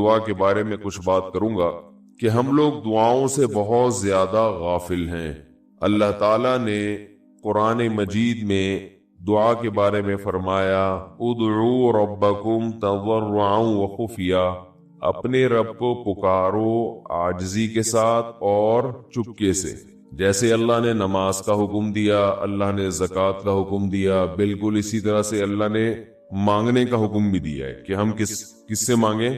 دعا کے بارے میں کچھ بات کروں گا کہ ہم لوگ دعاؤں سے بہت زیادہ غافل ہیں۔ اللہ تعالیٰ نے قرآن مجید میں دعا کے بارے میں فرمایا ادعوا ربکم تضرعا وخفیا، اپنے رب کو پکارو عاجزی کے ساتھ اور چپکے سے۔ جیسے اللہ نے نماز کا حکم دیا، اللہ نے زکوٰۃ کا حکم دیا، بالکل اسی طرح سے اللہ نے مانگنے کا حکم بھی دیا ہے کہ ہم کس سے مانگیں؟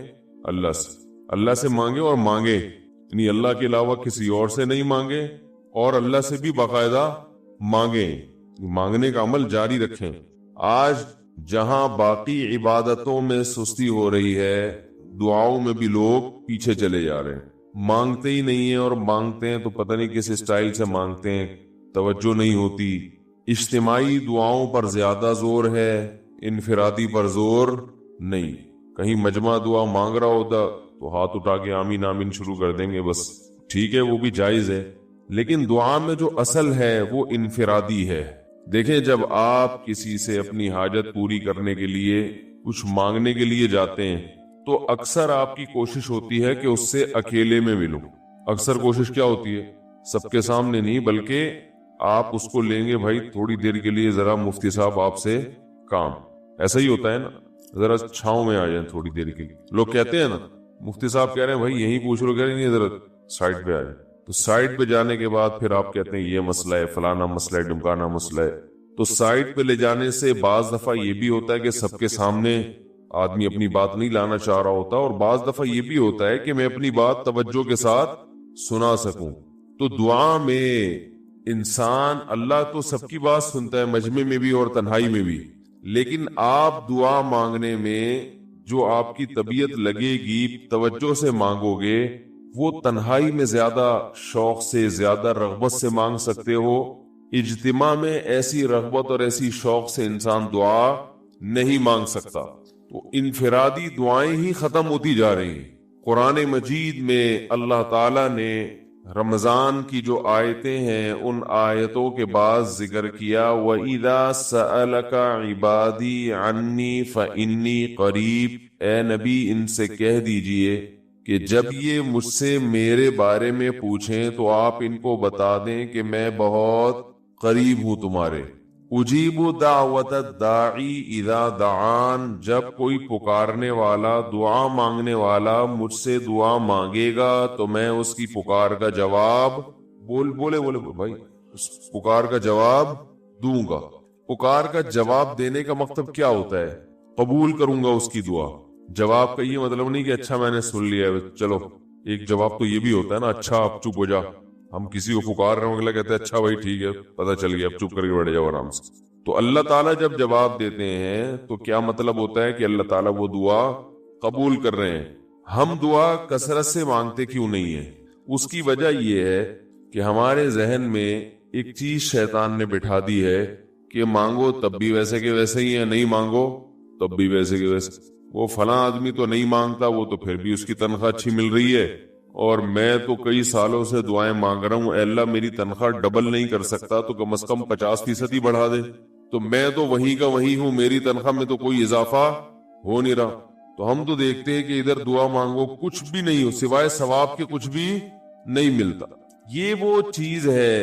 اللہ سے مانگیں، اور مانگیں یعنی اللہ کے علاوہ کسی اور سے نہیں مانگیں، اور اللہ سے بھی باقاعدہ مانگیں، مانگنے کا عمل جاری رکھیں۔ آج جہاں باقی عبادتوں میں سستی ہو رہی ہے، دعاؤں میں بھی لوگ پیچھے چلے جا رہے ہیں، مانگتے ہی نہیں ہیں، اور مانگتے ہیں تو پتہ نہیں کس اسٹائل سے مانگتے ہیں، توجہ نہیں ہوتی۔ اجتماعی دعاؤں پر زیادہ زور ہے، انفرادی پر زور نہیں۔ کہیں مجمع دعا مانگ رہا ہوتا تو ہاتھ اٹھا کے آمین آمین شروع کر دیں گے، بس ٹھیک ہے، وہ بھی جائز ہے، لیکن دعا میں جو اصل ہے وہ انفرادی ہے۔ دیکھیں، جب آپ کسی سے اپنی حاجت پوری کرنے کے لیے کچھ مانگنے کے لیے جاتے ہیں تو اکثر آپ کی کوشش ہوتی ہے کہ اس سے اکیلے میں ملو۔ اکثر کوشش کیا ہوتی ہے؟ سب کے سامنے نہیں، بلکہ آپ اس کو لیں گے، بھائی تھوڑی دیر کے لیے ذرا مفتی صاحب آپ سے کام، ایسا ہی ہوتا ہے نا، ذرا چھاؤں میں آ جائیں تھوڑی دیر کے لیے۔ لوگ کہتے ہیں نا، مفتی صاحب کہہ رہے ہیں بھائی یہیں پوچھ لو، کہہ رہے نہیں ذرا سائڈ پہ آ جائیں، تو سائڈ پہ جانے کے بعد پھر آپ کہتے ہیں یہ مسئلہ ہے، فلانا مسئلہ ہے، ڈمکانا مسئلہ ہے۔ تو سائڈ پہ لے جانے سے بعض دفعہ یہ بھی ہوتا ہے کہ سب کے سامنے آدمی اپنی بات نہیں لانا چاہ رہا ہوتا، اور بعض دفعہ یہ بھی ہوتا ہے کہ میں اپنی بات توجہ کے ساتھ سنا سکوں۔ تو دعا میں انسان، اللہ تو سب کی بات سنتا ہے، مجمع میں بھی اور تنہائی میں بھی، لیکن آپ دعا مانگنے میں جو آپ کی طبیعت لگے گی، توجہ سے مانگو گے، وہ تنہائی میں زیادہ شوق سے، زیادہ رغبت سے مانگ سکتے ہو۔ اجتماع میں ایسی رغبت اور ایسی شوق سے انسان دعا نہیں مانگ سکتا۔ تو انفرادی دعائیں ہی ختم ہوتی جا رہی ہیں۔ قرآن مجید میں اللہ تعالیٰ نے رمضان کی جو آیتیں ہیں ان آیتوں کے بعد ذکر کیا وَإِذَا سَأَلَكَ عِبَادِي عَنِّي فَإِنِّي قَرِيب، اے نبی ان سے کہہ دیجئے کہ جب یہ مجھ سے میرے بارے میں پوچھیں تو آپ ان کو بتا دیں کہ میں بہت قریب ہوں تمہارے۔ اجیب دعوت الداعی اذا دعان، جب کوئی پکارنے والا، دعا مانگنے والا مجھ سے دعا مانگے گا تو میں اس کی پکار کا جواب بولے بھائی اس پکار کا جواب دوں گا۔ پکار کا جواب دینے کا مطلب کیا ہوتا ہے؟ قبول کروں گا اس کی دعا۔ جواب کا یہ مطلب نہیں کہ اچھا میں نے سن لیا ہے، چلو ایک جواب تو یہ بھی ہوتا ہے نا، اچھا آپ چپ ہو جا، ہم کسی کو پکار رہے ہوں، اگلا کہتے ہیں اچھا بھائی ٹھیک ہے پتہ چل گیا، اب چپ کر کے بیٹھ جاؤ آرام سے۔ تو اللہ تعالیٰ جب جواب دیتے ہیں تو کیا مطلب ہوتا ہے کہ اللہ تعالیٰ وہ دعا قبول کر رہے ہیں۔ ہم دعا کثرت سے مانگتے کیوں نہیں ہیں؟ اس کی وجہ یہ ہے کہ ہمارے ذہن میں ایک چیز شیطان نے بٹھا دی ہے کہ مانگو تب بھی ویسے کے ویسے ہی ہے، نہیں مانگو تب بھی ویسے کے ویسے۔ وہ فلاں آدمی تو نہیں مانگتا، وہ تو پھر بھی اس کی تنخواہ اچھی مل رہی ہے، اور میں تو کئی سالوں سے دعائیں مانگ رہا ہوں، اے اللہ میری تنخواہ ڈبل نہیں کر سکتا تو کم از کم 50% ہی بڑھا دے، تو میں تو وہیں کا وہیں ہوں، میری تنخواہ میں تو کوئی اضافہ ہو نہیں رہا۔ تو ہم تو دیکھتے ہیں کہ ادھر دعا مانگو کچھ بھی نہیں ہو، سوائے ثواب کے کچھ بھی نہیں ملتا۔ یہ وہ چیز ہے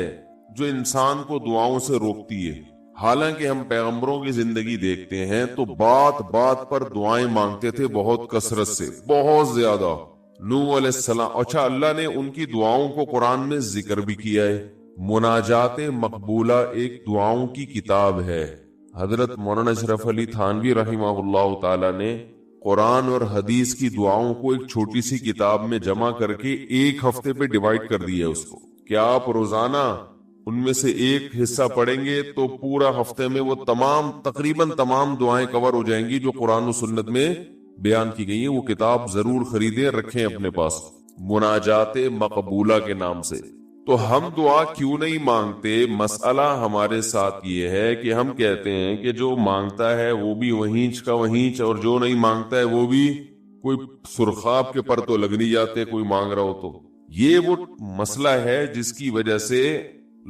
جو انسان کو دعاؤں سے روکتی ہے۔ حالانکہ ہم پیغمبروں کی زندگی دیکھتے ہیں تو بات بات پر دعائیں مانگتے تھے، بہت کثرت سے، بہت زیادہ۔ نوح علیہ السلام، اچھا اللہ نے ان کی دعاؤں کو قرآن میں ذکر بھی کیا ہے۔ مناجات مقبولہ ایک دعاؤں کی کتاب ہے۔ حضرت مولانا اشرف علی تھانوی رحمہ اللہ تعالی نے قرآن اور حدیث کی دعاؤں کو ایک چھوٹی سی کتاب میں جمع کر کے ایک ہفتے پہ ڈیوائیڈ کر دیا ہے اس کو، کہ آپ روزانہ ان میں سے ایک حصہ پڑھیں گے تو پورا ہفتے میں وہ تقریباً تمام دعائیں کور ہو جائیں گی جو قرآن و سنت میں بیان کی گئی ہیں۔ وہ کتاب ضرور خریدیں، رکھیں اپنے پاس، مناجات مقبولہ کے نام سے۔ تو ہم دعا کیوں نہیں مانگتے؟ مسئلہ ہمارے ساتھ یہ ہے کہ ہم کہتے ہیں کہ جو مانگتا ہے وہ بھی وہینچ کا وہینچ، اور جو نہیں مانگتا ہے وہ بھی کوئی سرخاب کے پر تو لگ نہیں جاتے کوئی مانگ رہا ہو تو۔ یہ وہ مسئلہ ہے جس کی وجہ سے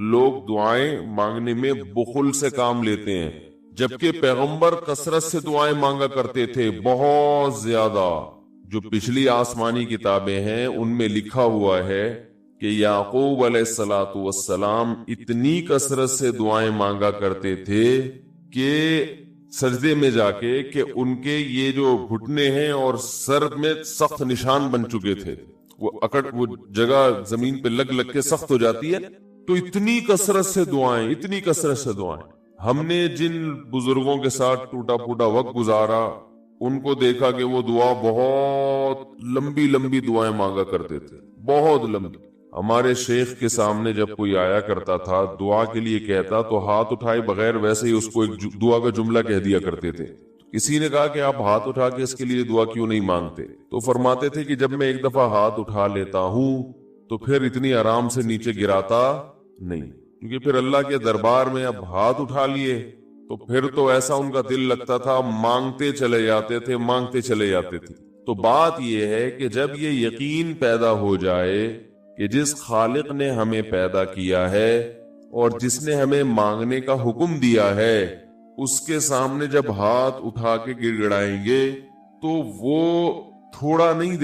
لوگ دعائیں مانگنے میں بخل سے کام لیتے ہیں، جبکہ پیغمبر کثرت سے دعائیں مانگا کرتے تھے، بہت زیادہ۔ جو پچھلی آسمانی کتابیں ہیں ان میں لکھا ہوا ہے کہ یعقوب علیہ الصلوۃ والسلام اتنی کثرت سے دعائیں مانگا کرتے تھے کہ سجدے میں جا کے کہ ان کے یہ جو گھٹنے ہیں اور سر میں سخت نشان بن چکے تھے، وہ جگہ زمین پہ لگ لگ کے سخت ہو جاتی ہے. تو اتنی کثرت سے دعائیں. ہم نے جن بزرگوں کے ساتھ ٹوٹا پھوٹا وقت گزارا ان کو دیکھا کہ وہ دعا بہت لمبی لمبی دعائیں مانگا کرتے تھے، بہت لمبی. ہمارے شیخ کے سامنے جب کوئی آیا کرتا تھا دعا کے لیے کہتا تو ہاتھ اٹھائے بغیر ویسے ہی اس کو ایک دعا کا جملہ کہہ دیا کرتے تھے. کسی نے کہا کہ آپ ہاتھ اٹھا کے اس کے لیے دعا کیوں نہیں مانگتے؟ تو فرماتے تھے کہ جب میں ایک دفعہ ہاتھ اٹھا لیتا ہوں تو پھر اتنی آرام سے نیچے گراتا نہیں، کیونکہ پھر اللہ کے دربار میں اب ہاتھ اٹھا لیے تو پھر تو ایسا ان کا دل لگتا تھا مانگتے چلے جاتے تھے. تو بات یہ ہے کہ جب یہ یقین پیدا ہو جائے کہ جس خالق نے ہمیں پیدا کیا ہے اور جس نے ہمیں مانگنے کا حکم دیا ہے اس کے سامنے جب ہاتھ اٹھا کے گڑ گڑائیں گے تو وہ تھوڑا نہیں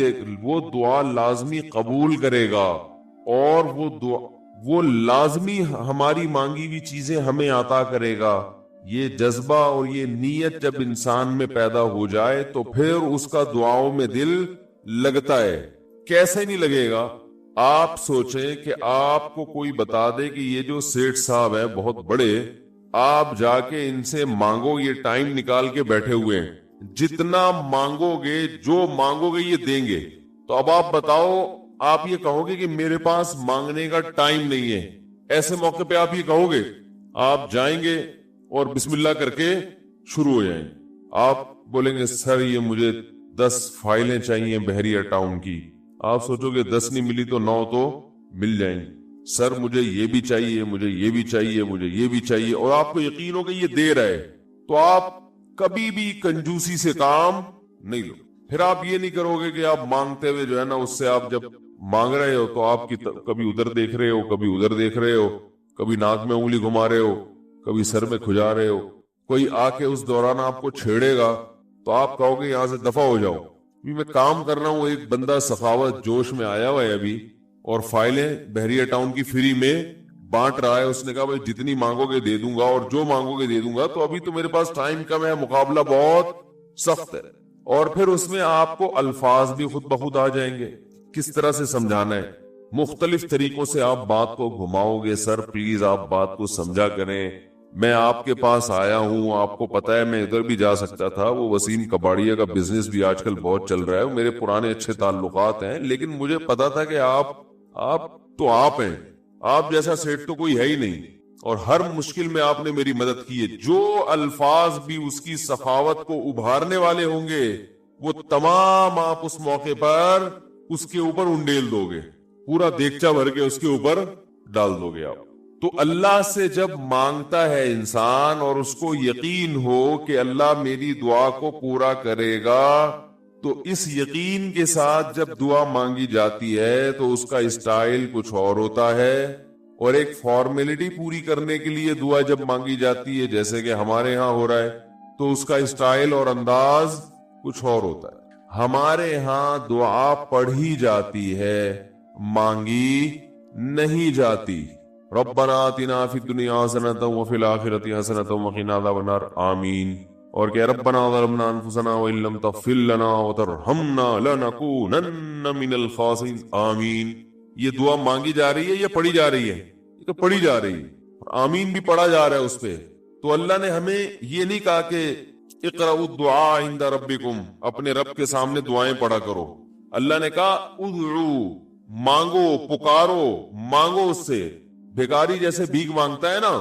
وہ دعا لازمی قبول کرے گا، اور وہ لازمی ہماری مانگی ہوئی چیزیں ہمیں عطا کرے گا. یہ جذبہ اور یہ نیت جب انسان میں پیدا ہو جائے تو پھر اس کا دعاؤں میں دل لگتا ہے. کیسے نہیں لگے گا؟ آپ سوچیں کہ آپ کو کوئی بتا دے کہ یہ جو سیٹھ صاحب ہیں بہت بڑے، آپ جا کے ان سے مانگو، یہ ٹائم نکال کے بیٹھے ہوئے ہیں، جتنا مانگو گے جو مانگو گے یہ دیں گے. تو اب آپ بتاؤ، آپ یہ کہو گے کہ میرے پاس مانگنے کا ٹائم نہیں ہے؟ ایسے موقع پہ آپ یہ کہو گے؟ آپ جائیں گے اور بسم اللہ کر کے شروع ہو جائیں. آپ بولیں گے سر یہ مجھے 10 فائلیں چاہیے بحریہ ٹاؤن کی. آپ سوچو گے 10 نہیں ملی تو 9 تو مل جائیں گے. سر مجھے یہ بھی چاہیے، مجھے یہ بھی چاہیے، مجھے یہ بھی چاہیے، اور آپ کو یقین ہو کہ یہ دے رہا ہے، تو آپ کبھی بھی کنجوسی سے کام نہیں لو. پھر آپ یہ نہیں کرو گے کہ آپ مانگتے ہوئے جو ہے نا اس سے آپ جب مانگ رہے ہو تو آپ کی کبھی ادھر دیکھ رہے ہو، کبھی ادھر دیکھ رہے ہو، کبھی ناک میں انگلی گھما رہے ہو، کبھی سر میں کھجا رہے ہو. کوئی آ کے اس دوران آپ کو چھیڑے گا تو آپ کہو گے یہاں سے دفع ہو جاؤ، میں کام کر رہا ہوں. ایک بندہ سخاوت جوش میں آیا ہوا ہے ابھی اور فائلیں بحریہ ٹاؤن کی فری میں بانٹ رہا ہے. اس نے کہا بھائی جتنی مانگو گے دے دوں گا اور جو مانگو گے دے دوں گا. تو ابھی تو میرے پاس ٹائم کم ہے، مقابلہ بہت سخت ہے. اور پھر اس میں آپ کو الفاظ بھی خود بخود آ جائیں گے کس طرح سے سمجھانا ہے. مختلف طریقوں سے آپ بات کو گھماؤ گے. سر پلیز آپ بات کو سمجھا کریں، میں آپ کے پاس آیا ہوں، آپ کو پتا ہے میں ادھر بھی جا سکتا تھا. وہ وسیم کباڑیا کا بزنس بھی آج کل بہت چل رہا ہے، میرے پرانے اچھے تعلقات ہیں، لیکن مجھے پتا تھا کہ آپ ہیں، آپ جیسا سیٹ تو کوئی ہے ہی نہیں، اور ہر مشکل میں آپ نے میری مدد کی ہے. جو الفاظ بھی اس کی سخاوت کو ابھارنے والے ہوں گے وہ تمام آپ اس موقع پر اس کے اوپر انڈیل دو گے، پورا دیگچہ بھر کے اس کے اوپر ڈال دو گے آپ. تو اللہ سے جب مانگتا ہے انسان اور اس کو یقین ہو کہ اللہ میری دعا کو پورا کرے گا، تو اس یقین کے ساتھ جب دعا مانگی جاتی ہے تو اس کا اسٹائل کچھ اور ہوتا ہے. اور ایک فارمیلٹی پوری کرنے کے لیے دعا جب مانگی جاتی ہے جیسے کہ ہمارے ہاں ہو رہا ہے تو اس کا اسٹائل اور انداز کچھ اور ہوتا ہے. ہمارے ہاں دعا پڑھی جاتی ہے، مانگی نہیں جاتی. ربنا آتنا فی الدنیا حسنۃ وفی الآخرۃ حسنۃ وقنا عذاب النار آمین. اور کہ ربنا ظلمنا انفسنا وان لم تغفر لنا وترحمنا لنکونن من الخاسرین آمین. یہ دعا مانگی جا رہی ہے یا پڑھی جا رہی ہے؟ یہ تو پڑھی جا رہی ہے، آمین بھی پڑھا جا رہا ہے اس پہ. تو اللہ نے ہمیں یہ نہیں کہا کہ اقرأوا الدعاء عند ربکم، اپنے رب کے سامنے دعائیں پڑھا کرو. اللہ نے کہا ادعو، مانگو، پکارو، مانگو اس سے. بھیکاری جیسے بھیک مانگتا ہے نا،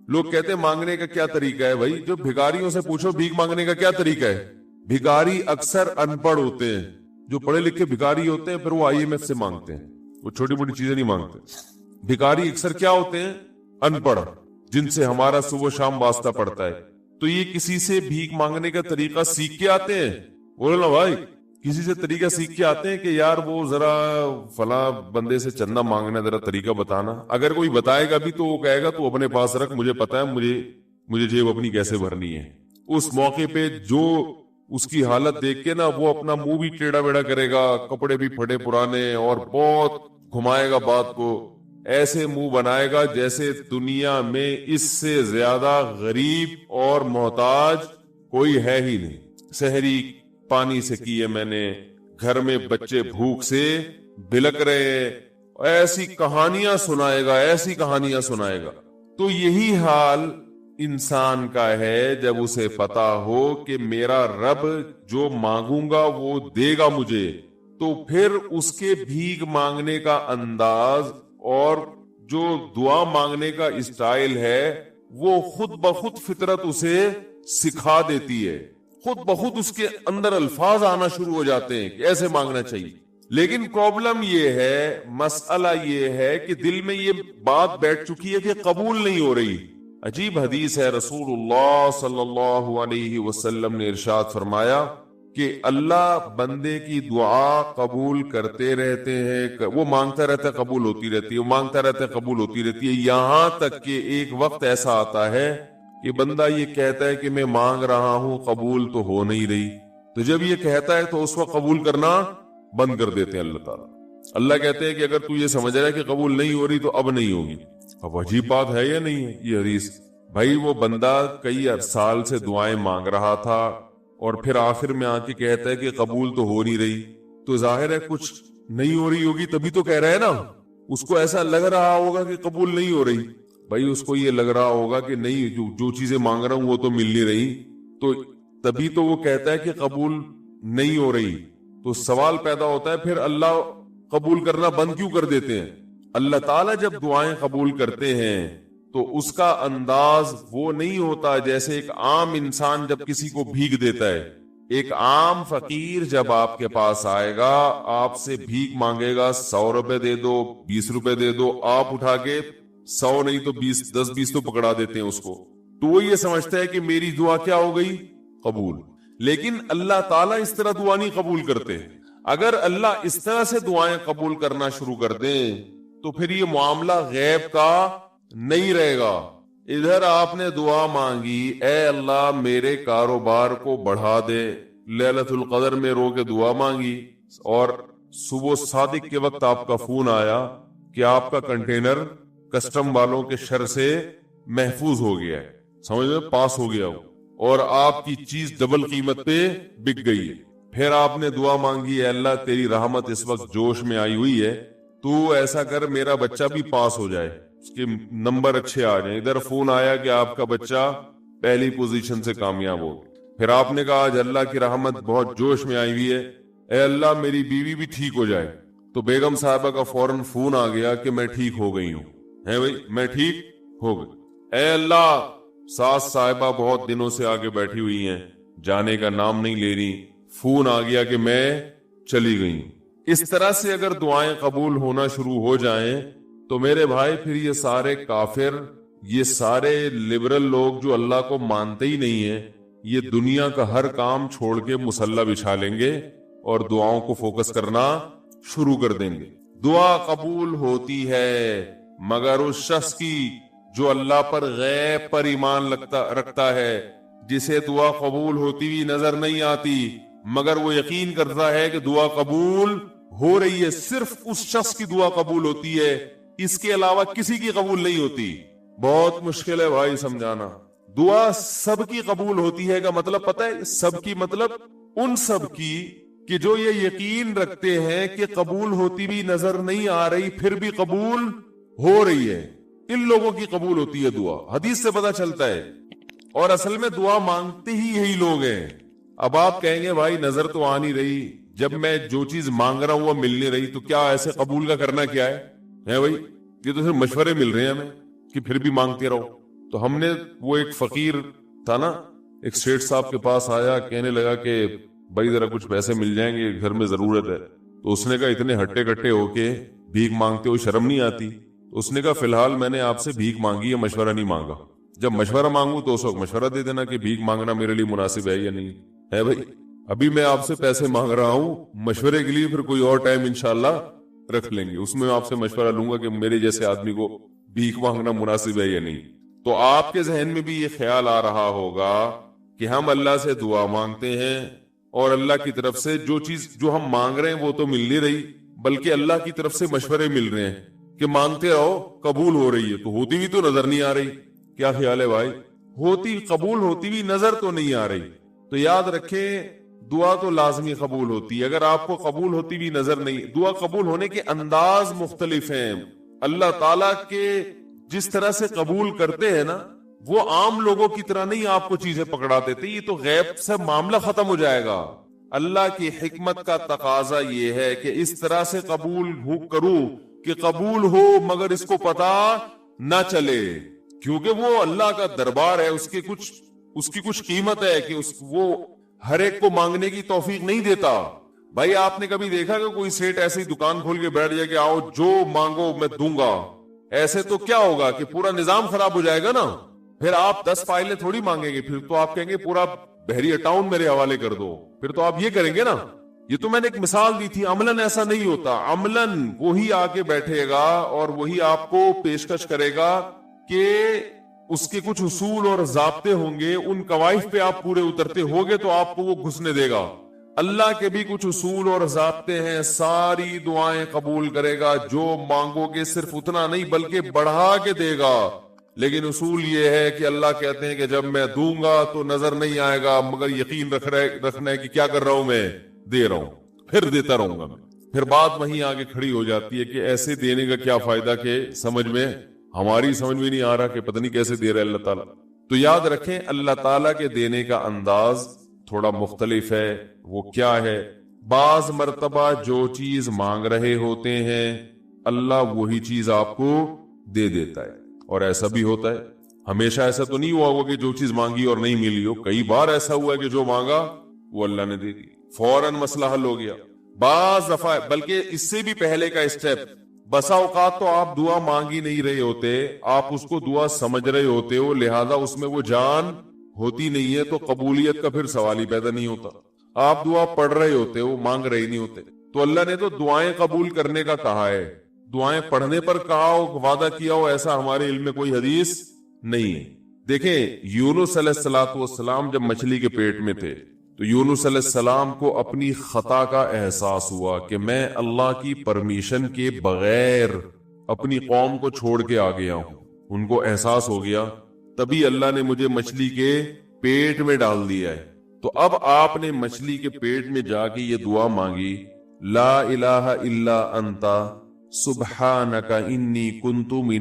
لوگ کہتے ہیں مانگنے کا کیا طریقہ ہے؟ بھائی جو بھیکاریوں سے پوچھو بھیک مانگنے کا کیا طریقہ ہے. بھیکاری اکثر ان پڑھ ہوتے ہیں. جو پڑھے لکھے بھیکاری ہوتے ہیں پھر وہ IMF سے مانگتے ہیں، وہ چھوٹی موٹی چیزیں نہیں مانگتے. بھیکاری اکثر کیا ہوتے ہیں؟ ان پڑھ، جن سے ہمارا صبح شام واسطہ پڑتا ہے. تو یہ کسی سے بھیک مانگنے کا طریقہ سیکھ کے آتے ہیں؟ بولو نا بھائی، کسی سے طریقہ سیکھ کے آتے ہیں کہ یار وہ ذرا فلاں بندے سے چندہ مانگنا ذرا طریقہ بتانا. اگر کوئی بتائے گا بھی تو وہ کہے گا تو اپنے پاس رکھ، مجھے پتا ہے مجھے جیب اپنی کیسے بھرنی ہے. اس موقع پہ جو اس کی حالت دیکھ کے نا وہ اپنا منہ بھی ٹیڑھا بیڑا کرے گا، کپڑے بھی پھٹے پرانے، اور بہت گھمائے گا بات کو، ایسے منہ بنائے گا جیسے دنیا میں اس سے زیادہ غریب اور محتاج کوئی ہے ہی نہیں۔ سحری پانی سے کی ہے میں نے، گھر میں بچے بھوک سے بلک رہے، ایسی کہانیاں سنائے گا، ایسی کہانیاں سنائے گا۔ تو یہی حال انسان کا ہے جب اسے پتا ہو کہ میرا رب جو مانگوں گا وہ دے گا مجھے، تو پھر اس کے بھیک مانگنے کا انداز اور جو دعا مانگنے کا اسٹائل ہے وہ خود بخود فطرت اسے سکھا دیتی ہے، خود بخود اس کے اندر الفاظ آنا شروع ہو جاتے ہیں کہ ایسے مانگنا چاہیے۔ لیکن پرابلم یہ ہے، مسئلہ یہ ہے کہ دل میں یہ بات بیٹھ چکی ہے کہ قبول نہیں ہو رہی۔ عجیب حدیث ہے، رسول اللہ صلی اللہ علیہ وسلم نے ارشاد فرمایا کہ اللہ بندے کی دعا قبول کرتے رہتے ہیں، وہ مانگتا رہتا ہے قبول ہوتی رہتی ہے، وہ مانگتا رہتا ہے قبول ہوتی رہتی ہے، یہاں تک کہ ایک وقت ایسا آتا ہے کہ بندہ یہ کہتا ہے کہ میں مانگ رہا ہوں قبول تو ہو نہیں رہی، تو جب یہ کہتا ہے تو اس وقت قبول کرنا بند کر دیتے ہیں اللہ تعالیٰ۔ اللہ کہتے ہیں کہ اگر تو یہ سمجھ رہا ہے کہ قبول نہیں ہو رہی تو اب نہیں ہوگی۔ اب عجیب بات ہے یا نہیں ہے یہ حدیث؟ بھائی وہ بندہ کئی سال سے دعائیں مانگ رہا تھا اور پھر آخر میں آ کے کہتا ہے کہ قبول تو ہو نہیں رہی، تو ظاہر ہے کچھ نہیں ہو رہی ہوگی تبھی تو کہہ رہا ہے نا۔ اس کو ایسا لگ رہا ہوگا کہ قبول نہیں ہو رہی، بھائی اس کو یہ لگ رہا ہوگا کہ نہیں، جو چیزیں مانگ رہا ہوں وہ تو مل نہیں رہی، تو تبھی تو وہ کہتا ہے کہ قبول نہیں ہو رہی۔ تو سوال پیدا ہوتا ہے پھر اللہ قبول کرنا بند کیوں کر دیتے ہیں؟ اللہ تعالیٰ جب دعائیں قبول کرتے ہیں تو اس کا انداز وہ نہیں ہوتا جیسے ایک عام انسان جب کسی کو بھیک دیتا ہے۔ ایک عام فقیر جب آپ کے پاس آئے گا، آپ سے بھیک مانگے گا، 100 روپے دے دو، 20 روپے دے دو، آپ اٹھا کے 100 نہیں تو 10-20 تو پکڑا دیتے ہیں اس کو، تو وہ یہ سمجھتا ہے کہ میری دعا کیا ہو گئی؟ قبول۔ لیکن اللہ تعالیٰ اس طرح دعا نہیں قبول کرتے۔ اگر اللہ اس طرح سے دعائیں قبول کرنا شروع کر دیں تو پھر یہ معاملہ غیب کا نہیں رہے گا۔ ادھر آپ نے دعا مانگی، اے اللہ میرے کاروبار کو بڑھا دے، لیلۃ القدر میں رو کے دعا مانگی، اور صبح صادق کے وقت آپ کا فون آیا کہ آپ کا کنٹینر کسٹم والوں کے شر سے محفوظ ہو گیا ہے، سمجھ میں پاس ہو گیا ہو، اور آپ کی چیز ڈبل قیمت پہ بک گئی ہے۔ پھر آپ نے دعا مانگی، اے اللہ تیری رحمت اس وقت جوش میں آئی ہوئی ہے، تو ایسا کر میرا بچہ بھی پاس ہو جائے، اس کے نمبر اچھے آ جائیں۔ ادھر فون آیا کہ آپ کا بچہ پہلی پوزیشن سے کامیاب ہو۔ پھر آپ نے کہا آج اللہ کی رحمت بہت جوش میں آئی ہوئی ہے، اے اللہ میری بیوی بھی ٹھیک ہو جائے۔ تو بیگم صاحبہ کا فوراً فون آ گیا کہ میں ٹھیک ہو گئی ہوں، ہے بھائی میں ٹھیک ہو گئی۔ اے اللہ ساس صاحبہ بہت دنوں سے آگے بیٹھی ہوئی ہیں، جانے کا نام نہیں لے رہی، فون آ گیا کہ میں چلی گئی۔ اس طرح سے اگر دعائیں قبول ہونا شروع ہو جائیں تو میرے بھائی پھر یہ سارے کافر، یہ سارے لبرل لوگ جو اللہ کو مانتے ہی نہیں ہیں، یہ دنیا کا ہر کام چھوڑ کے مصلی بچھا لیں گے اور دعاؤں کو فوکس کرنا شروع کر دیں گے۔ دعا قبول ہوتی ہے مگر اس شخص کی جو اللہ پر غیب پر ایمان رکھتا ہے، جسے دعا قبول ہوتی ہوئی نظر نہیں آتی مگر وہ یقین کرتا ہے کہ دعا قبول ہو رہی ہے، صرف اس شخص کی دعا قبول ہوتی ہے، اس کے علاوہ کسی کی قبول نہیں ہوتی۔ بہت مشکل ہے بھائی سمجھانا۔ دعا سب کی قبول ہوتی ہے کا مطلب پتہ ہے؟ سب کی مطلب ان سب کی کہ جو یہ یقین رکھتے ہیں کہ قبول ہوتی بھی نظر نہیں آ رہی پھر بھی قبول ہو رہی ہے، ان لوگوں کی قبول ہوتی ہے دعا۔ حدیث سے پتہ چلتا ہے، اور اصل میں دعا مانگتے ہی یہی لوگ ہیں۔ اب آپ کہیں گے بھائی نظر تو آ نہیں رہی، جب میں جو چیز مانگ رہا ہوں وہ مل نہیں رہی، تو کیا ایسے قبول کا کرنا کیا ہے بھائی؟ یہ تو صرف مشورے مل رہے ہیں ہمیں کہ پھر بھی مانگتے رہو۔ تو ہم نے وہ ایک فقیر تھا نا، ایک سیٹھ صاحب کے پاس آیا، کہنے لگا کہ بھائی ذرا کچھ پیسے مل جائیں گے، گھر میں ضرورت ہے۔ تو اس نے کہا اتنے ہٹے کٹے ہو کے بھیک مانگتے ہو، شرم نہیں آتی؟ تو اس نے کہا فی الحال میں نے آپ سے بھیک مانگی ہے، مشورہ نہیں مانگا، جب مشورہ مانگوں تو اس وقت مشورہ دے دینا کہ بھیک مانگنا میرے لیے مناسب ہے یا نہیں ہے بھائی۔ ابھی میں آپ سے پیسے مانگ رہا ہوں، مشورے کے لیے پھر کوئی اور ٹائم انشاءاللہ رکھ لیں گے، اس میں آپ سے مشورہ لوں گا کہ میرے جیسے آدمی کو بھیک مانگنا مناسب ہے یا نہیں۔ تو آپ کے ذہن میں بھی یہ خیال آ رہا ہوگا کہ ہم اللہ سے دعا مانگتے ہیں اور اللہ کی طرف سے جو چیز جو ہم مانگ رہے ہیں وہ تو مل نہیں رہی، بلکہ اللہ کی طرف سے مشورے مل رہے ہیں کہ مانگتے رہو، قبول ہو رہی ہے، تو ہوتی بھی تو نظر نہیں آ رہی۔ کیا خیال ہے بھائی؟ ہوتی قبول ہوتی بھی نظر تو نہیں آ رہی۔ تو یاد رکھیں دعا تو لازمی قبول ہوتی ہے، اگر آپ کو قبول ہوتی بھی نظر نہیں۔ دعا قبول ہونے کے انداز مختلف ہیں۔ اللہ تعالیٰ کے جس طرح سے قبول کرتے ہیں نا، وہ عام لوگوں کی طرح نہیں آپ کو چیزیں پکڑا دیتے، یہ تو غیب سے معاملہ ختم ہو جائے گا۔ اللہ کی حکمت کا تقاضا یہ ہے کہ اس طرح سے قبول کروں کہ قبول ہو مگر اس کو پتا نہ چلے، کیونکہ وہ اللہ کا دربار ہے، اس کی کچھ قیمت ہے کہ وہ ہر ایک کو مانگنے کی توفیق نہیں دیتا۔ بھائی آپ نے کبھی دیکھا کہ کوئی سیٹ ایسی دکان کھول کے بیٹھ جائے کہ آؤ جو مانگو میں دوں گا؟ ایسے تو کیا ہوگا کہ پورا نظام خراب ہو جائے گا نا۔ پھر آپ 10 فائلیں تھوڑی مانگیں گے، پھر تو آپ کہیں گے پورا بحریہ ٹاؤن میرے حوالے کر دو، پھر تو آپ یہ کریں گے نا۔ یہ تو میں نے ایک مثال دی تھی، عملاً ایسا نہیں ہوتا۔ عملاً وہی آ کے بیٹھے گا اور وہی آپ کو پیشکش کرے گا کہ اس کے کچھ اصول اور ضابطے ہوں گے، ان قواعد پہ آپ پورے اترتے ہوگے تو آپ کو وہ گھسنے دے گا۔ اللہ کے بھی کچھ اصول اور ضابطے ہیں، ساری دعائیں قبول کرے گا، جو مانگو گے صرف اتنا نہیں بلکہ بڑھا کے دے گا۔ لیکن اصول یہ ہے کہ اللہ کہتے ہیں کہ جب میں دوں گا تو نظر نہیں آئے گا، مگر یقین رکھنا ہے کہ کیا کر رہا ہوں، میں دے رہا ہوں، پھر دیتا رہوں گا۔ پھر بات وہیں آگے کھڑی ہو جاتی ہے کہ ایسے دینے کا کیا فائدہ کہ ہماری سمجھ میں نہیں آ رہا کہ پتہ نہیں کیسے دے رہا ہے اللہ تعالیٰ۔ تو یاد رکھیں اللہ تعالیٰ کے دینے کا انداز تھوڑا مختلف ہے۔ وہ کیا ہے؟ بعض مرتبہ جو چیز مانگ رہے ہوتے ہیں اللہ وہی چیز آپ کو دے دیتا ہے، اور ایسا بھی ہوتا ہے۔ ہمیشہ ایسا تو نہیں ہوا ہوگا کہ جو چیز مانگی اور نہیں ملی ہو، کئی بار ایسا ہوا ہے کہ جو مانگا وہ اللہ نے دے دی، فوراً مسئلہ حل ہو گیا۔ بعض دفعہ بلکہ اس سے بھی پہلے کا اسٹیپ، بسا اوقات تو آپ دعا مانگ ہی نہیں رہے ہوتے، آپ اس کو دعا سمجھ رہے ہوتے ہو، لہذا اس میں وہ جان ہوتی نہیں ہے، تو قبولیت کا پھر سوال ہی پیدا نہیں ہوتا۔ آپ دعا پڑھ رہے ہوتے ہو، مانگ رہے نہیں ہوتے۔ تو اللہ نے تو دعائیں قبول کرنے کا کہا ہے، دعائیں پڑھنے پر کہا ہو، وعدہ کیا ہو، ایسا ہمارے علم میں کوئی حدیث نہیں ہے۔ دیکھیں یونس علیہ السلام جب مچھلی کے پیٹ میں تھے تو یونس علیہ السلام کو اپنی خطا کا احساس ہوا کہ میں اللہ کی پرمیشن کے بغیر اپنی قوم کو چھوڑ کے آ گیا ہوں۔ ان کو احساس ہو گیا، تبھی اللہ نے مجھے مچھلی کے پیٹ میں ڈال دیا ہے۔ تو اب آپ نے مچھلی کے پیٹ میں جا کے یہ دعا مانگی، لا الہ الا انت سبحانک انی کنت من